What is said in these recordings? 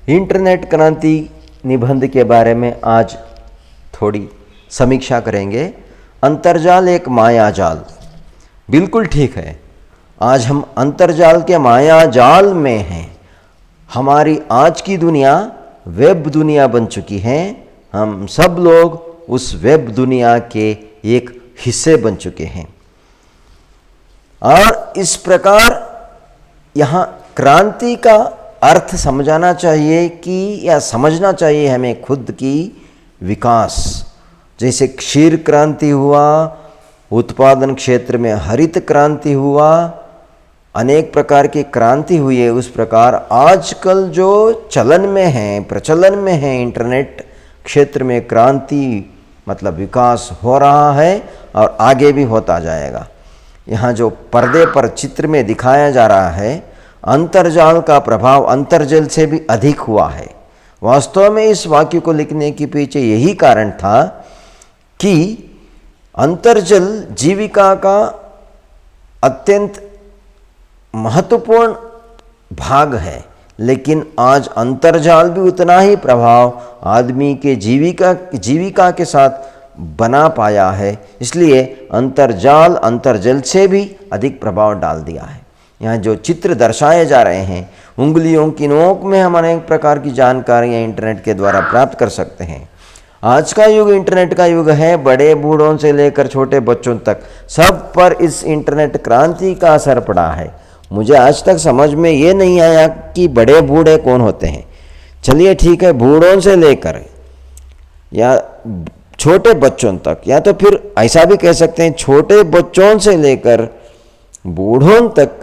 Internet क्रांति निबंध के बारे में आज थोड़ी समीक्षा करेंगे। अंतर्जाल एक माया जाल, बिल्कुल ठीक है। आज हम अंतर्जाल के माया जाल में हैं। हमारी आज की दुनिया वेब दुनिया बन चुकी है। हम सब लोग उस वेब दुनिया के एक हिस्से बन चुके हैं और इस प्रकार यहाँ क्रांति का अर्थ समझाना चाहिए कि या समझना चाहिए हमें खुद की विकास। जैसे क्षीर क्रांति हुआ, उत्पादन क्षेत्र में हरित क्रांति हुआ, अनेक प्रकार की क्रांति हुई है, उस प्रकार आजकल जो चलन में है, प्रचलन में है, इंटरनेट क्षेत्र में क्रांति मतलब विकास हो रहा है और आगे भी होता जाएगा। यहाँ जो पर्दे पर चित्र में दिखाया जा रहा है, अंतर्जाल का प्रभाव अंतर्जल से भी अधिक हुआ है। वास्तव में इस वाक्य को लिखने के पीछे यही कारण था कि अंतर्जल जीविका का अत्यंत महत्वपूर्ण भाग है, लेकिन आज अंतर्जाल भी उतना ही प्रभाव आदमी के जीविका के साथ बना पाया है। इसलिए अंतर्जाल अंतर्जल से भी अधिक प्रभाव डाल दिया है। यहाँ जो चित्र दर्शाए जा रहे हैं, उंगलियों की नोक में हम अनेक प्रकार की जानकारियाँ इंटरनेट के द्वारा प्राप्त कर सकते हैं। आज का युग इंटरनेट का युग है। बड़े बूढ़ों से लेकर छोटे बच्चों तक सब पर इस इंटरनेट क्रांति का असर पड़ा है। मुझे आज तक समझ में ये नहीं आया कि बड़े बूढ़े कौन होते हैं। चलिए ठीक है, बूढ़ों से लेकर या छोटे बच्चों तक, या तो फिर ऐसा भी कह सकते हैं छोटे बच्चों से लेकर बूढ़ों तक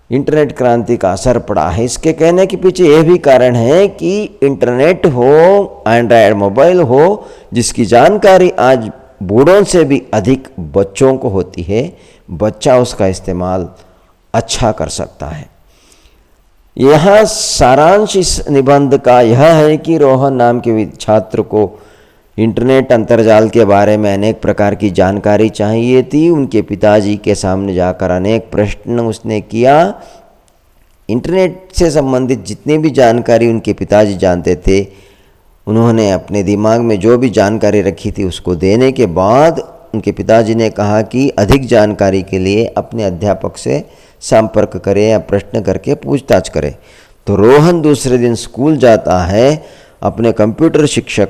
इंटरनेट क्रांति का असर पड़ा है। इसके कहने के पीछे यह भी कारण है कि इंटरनेट हो, एंड्रॉयड मोबाइल हो, जिसकी जानकारी आज बूढ़ों से भी अधिक बच्चों को होती है। बच्चा उसका इस्तेमाल अच्छा कर सकता है। यह सारांश इस निबंध का यह है कि रोहन नाम के छात्र को इंटरनेट अंतर्जाल के बारे में अनेक प्रकार की जानकारी चाहिए थी। उनके पिताजी के सामने जाकर अनेक प्रश्न उसने किया। इंटरनेट से संबंधित जितनी भी जानकारी उनके पिताजी जानते थे, उन्होंने अपने दिमाग में जो भी जानकारी रखी थी उसको देने के बाद उनके पिताजी ने कहा कि अधिक जानकारी के लिए अपने अध्यापक से संपर्क करें या प्रश्न करके पूछताछ करें। तो रोहन दूसरे दिन स्कूल जाता है। अपने कंप्यूटर शिक्षक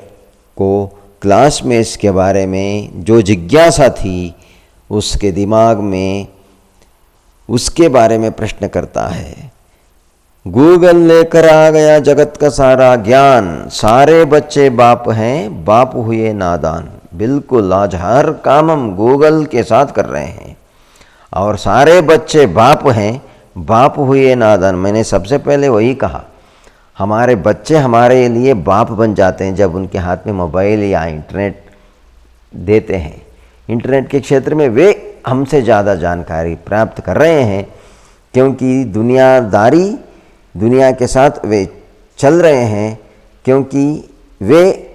को क्लास में इसके बारे में जो जिज्ञासा थी उसके दिमाग में उसके बारे में प्रश्न करता है। गूगल लेकर आ गया जगत का सारा ज्ञान, सारे बच्चे बाप हैं, बाप हुए नादान। बिल्कुल, आज हर काम हम गूगल के साथ कर रहे हैं और सारे बच्चे बाप हैं, बाप हुए नादान। मैंने सबसे पहले वही कहा, हमारे बच्चे हमारे लिए बाप बन जाते हैं जब उनके हाथ में मोबाइल या इंटरनेट देते हैं। इंटरनेट के क्षेत्र में वे हमसे ज़्यादा जानकारी प्राप्त कर रहे हैं, क्योंकि दुनिया के साथ वे चल रहे हैं, क्योंकि वे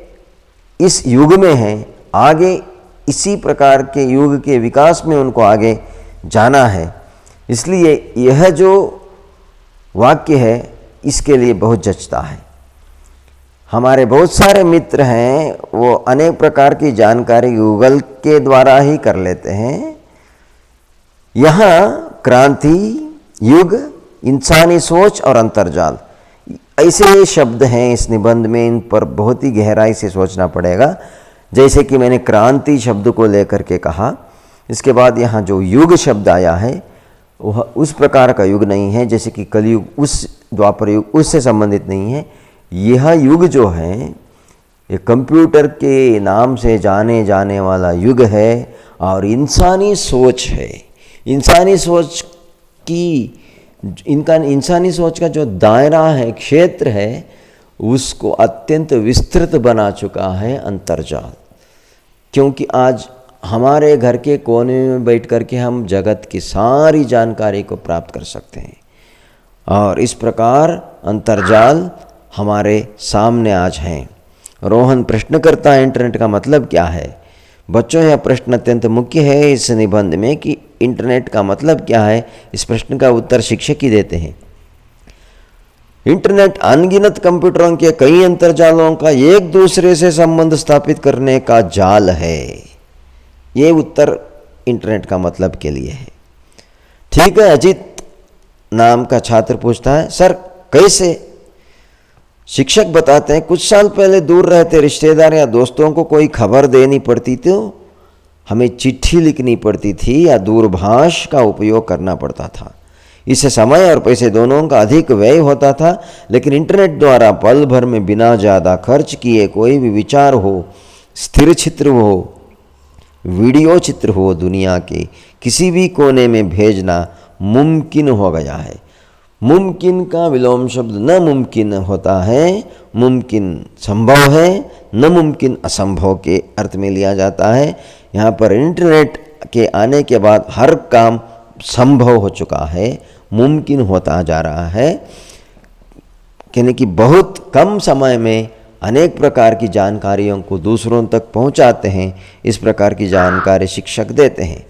इस युग में हैं। आगे इसी प्रकार के युग के विकास में उनको आगे जाना है। इसलिए यह जो वाक्य है इसके लिए बहुत जचता है। हमारे बहुत सारे मित्र हैं, वो अनेक प्रकार की जानकारी गूगल के द्वारा ही कर लेते हैं। यहाँ क्रांति, युग, इंसानी सोच और अंतर्जाल, ऐसे शब्द हैं इस निबंध में। इन पर बहुत ही गहराई से सोचना पड़ेगा। जैसे कि मैंने क्रांति शब्द को लेकर के कहा, इसके बाद यहाँ जो युग शब्द आया है वह उस प्रकार का युग नहीं है जैसे कि कलयुग, उस द्वापर युग, उससे संबंधित नहीं है। यह युग जो है ये कंप्यूटर के नाम से जाने जाने वाला युग है और इंसानी सोच है। इंसानी सोच का जो दायरा है, क्षेत्र है, उसको अत्यंत विस्तृत बना चुका है अंतर्जाल। क्योंकि आज हमारे घर के कोने में बैठ कर के हम जगत की सारी जानकारी को प्राप्त कर सकते हैं और इस प्रकार अंतर्जाल हमारे सामने आज हैं। रोहन प्रश्न करता है, इंटरनेट का मतलब क्या है? बच्चों, यह प्रश्न अत्यंत मुख्य है इस निबंध में कि इंटरनेट का मतलब क्या है। इस प्रश्न का उत्तर शिक्षक ही देते हैं। इंटरनेट अनगिनत कंप्यूटरों के कई अंतर्जालों का एक दूसरे से संबंध स्थापित करने का जाल है। ये उत्तर इंटरनेट का मतलब के लिए है। ठीक है, अजीत नाम का छात्र पूछता है, सर कैसे? शिक्षक बताते हैं, कुछ साल पहले दूर रहते रिश्तेदार या दोस्तों को कोई खबर देनी पड़ती तो हमें चिट्ठी लिखनी पड़ती थी या दूरभाष का उपयोग करना पड़ता था। इससे समय और पैसे दोनों का अधिक व्यय होता था, लेकिन इंटरनेट द्वारा पल भर में बिना ज़्यादा खर्च किए कोई भी विचार हो, स्थिर चित्र हो, वीडियो चित्र हो, दुनिया के किसी भी कोने में भेजना मुमकिन हो गया है। मुमकिन का विलोम शब्द न मुमकिन होता है, मुमकिन संभव है, न मुमकिन असंभव के अर्थ में लिया जाता है। यहाँ पर इंटरनेट के आने के बाद हर काम संभव हो चुका है, मुमकिन होता जा रहा है, यानी कि बहुत कम समय में अनेक प्रकार की जानकारियों को दूसरों तक पहुंचाते हैं। इस प्रकार की जानकारी शिक्षक देते हैं।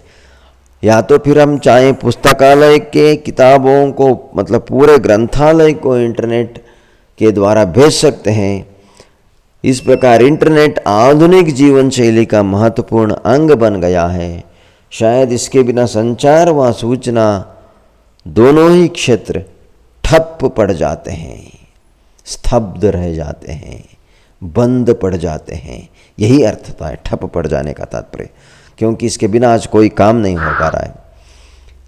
या तो फिर हम चाहें पुस्तकालय के किताबों को, मतलब पूरे ग्रंथालय को इंटरनेट के द्वारा भेज सकते हैं। इस प्रकार इंटरनेट आधुनिक जीवन शैली का महत्वपूर्ण अंग बन गया है। शायद इसके बिना संचार व सूचना दोनों ही क्षेत्र ठप पड़ जाते हैं, स्तब्ध रह जाते हैं, बंद पड़ जाते हैं। यही अर्थ होता है ठप पड़ जाने का तात्पर्य, क्योंकि इसके बिना आज कोई काम नहीं हो पा रहा है।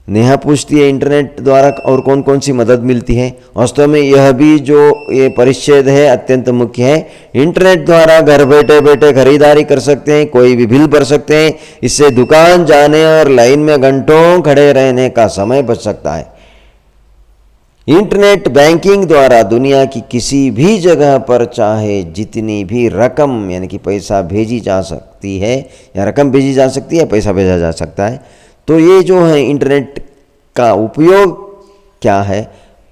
नेहा पूछती है, इंटरनेट द्वारा और कौन कौन सी मदद मिलती है? वास्तव में यह भी जो ये परिच्छेद है अत्यंत मुख्य है। इंटरनेट द्वारा घर बैठे बैठे खरीदारी कर सकते हैं, कोई भी बिल भर सकते हैं। इससे दुकान जाने और लाइन में घंटों खड़े रहने का समय बच सकता है। इंटरनेट बैंकिंग द्वारा दुनिया की किसी भी जगह पर चाहे जितनी भी रकम, यानी कि पैसा भेजी जा सकती है, या रकम भेजी जा सकती है, पैसा भेजा जा सकता है। तो ये जो है इंटरनेट का उपयोग क्या है,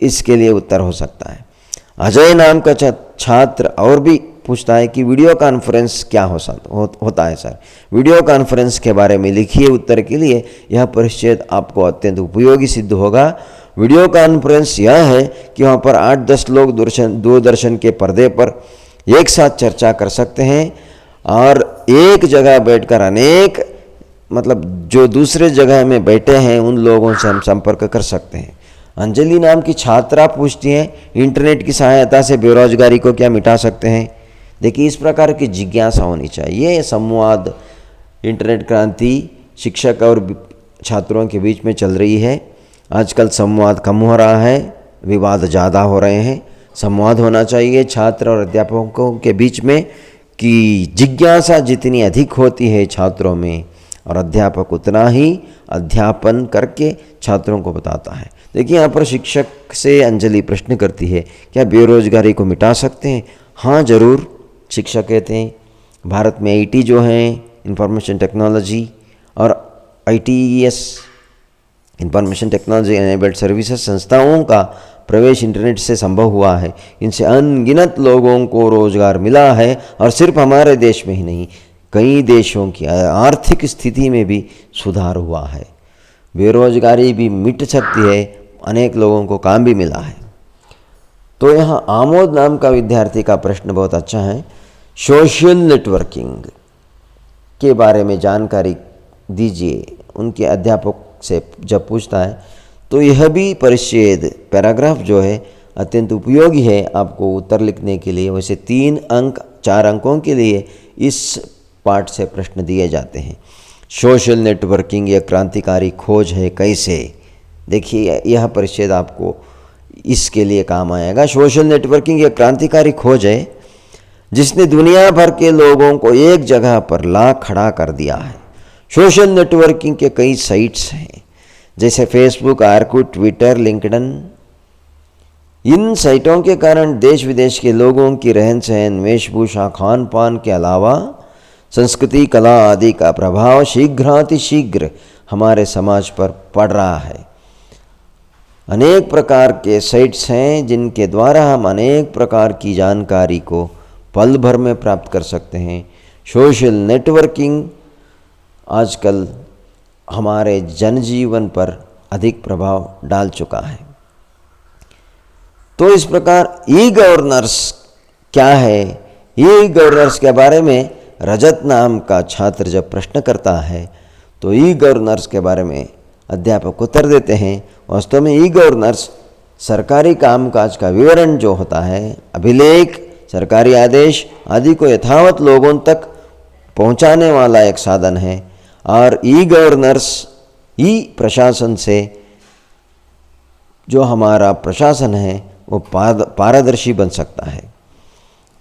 इसके लिए उत्तर हो सकता है। अजय नाम का छात्र और भी पूछता है कि वीडियो कॉन्फ्रेंस क्या होता है सर? वीडियो कॉन्फ्रेंस के बारे में लिखिए उत्तर के लिए। यह परिच्छेद आपको अत्यंत उपयोगी सिद्ध होगा। वीडियो कॉन्फ्रेंस यह है कि वहाँ पर 8-10 लोग दूरदर्शन के पर्दे पर एक साथ चर्चा कर सकते हैं और एक जगह बैठकर अनेक, मतलब जो दूसरे जगह में बैठे हैं उन लोगों से हम संपर्क कर सकते हैं। अंजलि नाम की छात्रा पूछती हैं, इंटरनेट की सहायता से बेरोजगारी को क्या मिटा सकते हैं? देखिए, इस प्रकार की जिज्ञासा होनी चाहिए। संवाद, इंटरनेट क्रांति शिक्षक और छात्रों के बीच में चल रही है। आजकल संवाद कम हो रहा है, विवाद ज़्यादा हो रहे हैं। संवाद होना चाहिए छात्र और अध्यापकों के बीच में, कि जिज्ञासा जितनी अधिक होती है छात्रों में और अध्यापक उतना ही अध्यापन करके छात्रों को बताता है। देखिए, यहाँ पर शिक्षक से अंजलि प्रश्न करती है, क्या बेरोजगारी को मिटा सकते हैं? हाँ ज़रूर, शिक्षक कहते हैं। भारत में आईटी जो है, इंफॉर्मेशन टेक्नोलॉजी और ITES, information technology enabled services संस्थाओं का प्रवेश इंटरनेट से संभव हुआ है। इनसे अनगिनत लोगों को रोजगार मिला है और सिर्फ हमारे देश में ही नहीं, कई देशों की आर्थिक स्थिति में भी सुधार हुआ है। बेरोजगारी भी मिट सकती है, अनेक लोगों को काम भी मिला है। तो यहाँ आमोद नाम का विद्यार्थी का प्रश्न बहुत अच्छा है। सोशल नेटवर्किंग के बारे में जानकारी दीजिए। उनके अध्यापक से जब पूछता है तो यह भी परिच्छेद, पैराग्राफ जो है अत्यंत उपयोगी है आपको उत्तर लिखने के लिए। वैसे 4 अंकों के लिए इस पाठ से प्रश्न दिए जाते हैं। सोशल नेटवर्किंग यह क्रांतिकारी खोज है, कैसे? देखिए, यह परिच्छेद आपको इसके लिए काम आएगा। सोशल नेटवर्किंग यह क्रांतिकारी खोज है जिसने दुनिया भर के लोगों को एक जगह पर ला खड़ा कर दिया है। सोशल नेटवर्किंग के कई साइट्स हैं, जैसे फेसबुक, आर्कुट, ट्विटर, लिंक्डइन। इन साइटों के कारण देश विदेश के लोगों की रहन सहन, वेशभूषा, खान पान के अलावा संस्कृति, कला आदि का प्रभाव शीघ्रातिशीघ्र हमारे समाज पर पड़ रहा है। अनेक प्रकार के साइट्स हैं जिनके द्वारा हम अनेक प्रकार की जानकारी को पल भर में प्राप्त कर सकते हैं। सोशल नेटवर्किंग आजकल हमारे जनजीवन पर अधिक प्रभाव डाल चुका है। तो इस प्रकार ई गवर्नेंस क्या है, ई गवर्नेंस के बारे में रजत नाम का छात्र जब प्रश्न करता है तो ई गवर्नेंस के बारे में अध्यापक उत्तर देते हैं। वास्तव में ई गवर्नेंस सरकारी कामकाज का विवरण जो होता है, अभिलेख, सरकारी आदेश आदि को यथावत लोगों तक पहुंचाने वाला एक साधन है। और ई गवर्नेंस, ई प्रशासन से जो हमारा प्रशासन है वो पारदर्शी बन सकता है।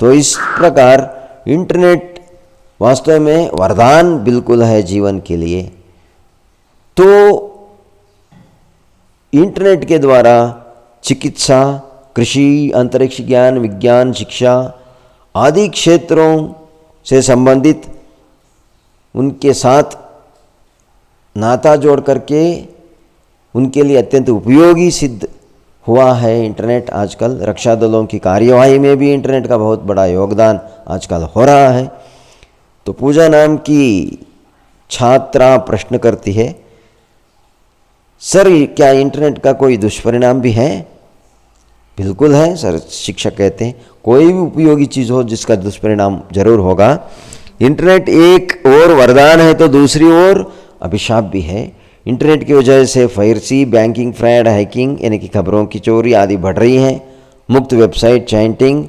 तो इस प्रकार इंटरनेट वास्तव में वरदान बिल्कुल है जीवन के लिए। तो इंटरनेट के द्वारा चिकित्सा, कृषि, अंतरिक्ष ज्ञान, विज्ञान, शिक्षा आदि क्षेत्रों से संबंधित उनके साथ नाता जोड़ करके उनके लिए अत्यंत उपयोगी सिद्ध हुआ है इंटरनेट। आजकल रक्षा दलों की कार्यवाही में भी इंटरनेट का बहुत बड़ा योगदान आजकल हो रहा है। तो पूजा नाम की छात्रा प्रश्न करती है, सर क्या इंटरनेट का कोई दुष्परिणाम भी है? बिल्कुल है सर, शिक्षक कहते हैं कोई भी उपयोगी चीज़ हो जिसका दुष्परिणाम जरूर होगा। इंटरनेट एक और वरदान है तो दूसरी ओर अभिशाप भी है। इंटरनेट की वजह से फायरसी, बैंकिंग फ्रॉड, हैकिंग यानी कि खबरों की चोरी आदि बढ़ रही हैं। मुक्त वेबसाइट, चैटिंग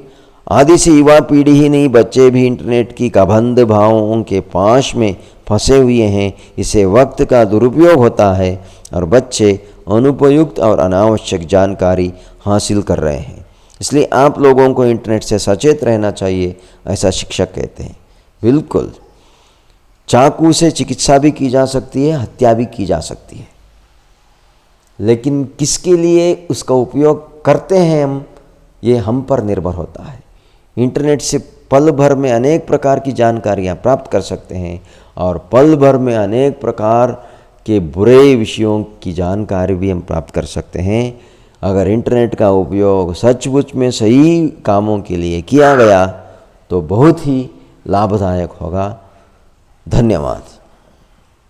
आदि से युवा पीढ़ी ही नहीं, बच्चे भी इंटरनेट की कबंध भावों के पाश में फंसे हुए हैं। इससे वक्त का दुरुपयोग होता है और बच्चे अनुपयुक्त और अनावश्यक जानकारी हासिल कर रहे हैं। इसलिए आप लोगों को इंटरनेट से सचेत रहना चाहिए, ऐसा शिक्षक कहते हैं। बिल्कुल, चाकू से चिकित्सा भी की जा सकती है, हत्या भी की जा सकती है, लेकिन किसके लिए उसका उपयोग करते हैं ये हम पर निर्भर होता है। इंटरनेट से पल भर में अनेक प्रकार की जानकारियाँ प्राप्त कर सकते हैं और पल भर में अनेक प्रकार के बुरे विषयों की जानकारी भी हम प्राप्त कर सकते हैं। अगर इंटरनेट का उपयोग सचमुच में सही कामों के लिए किया गया तो बहुत ही लाभदायक होगा। धन्यवाद।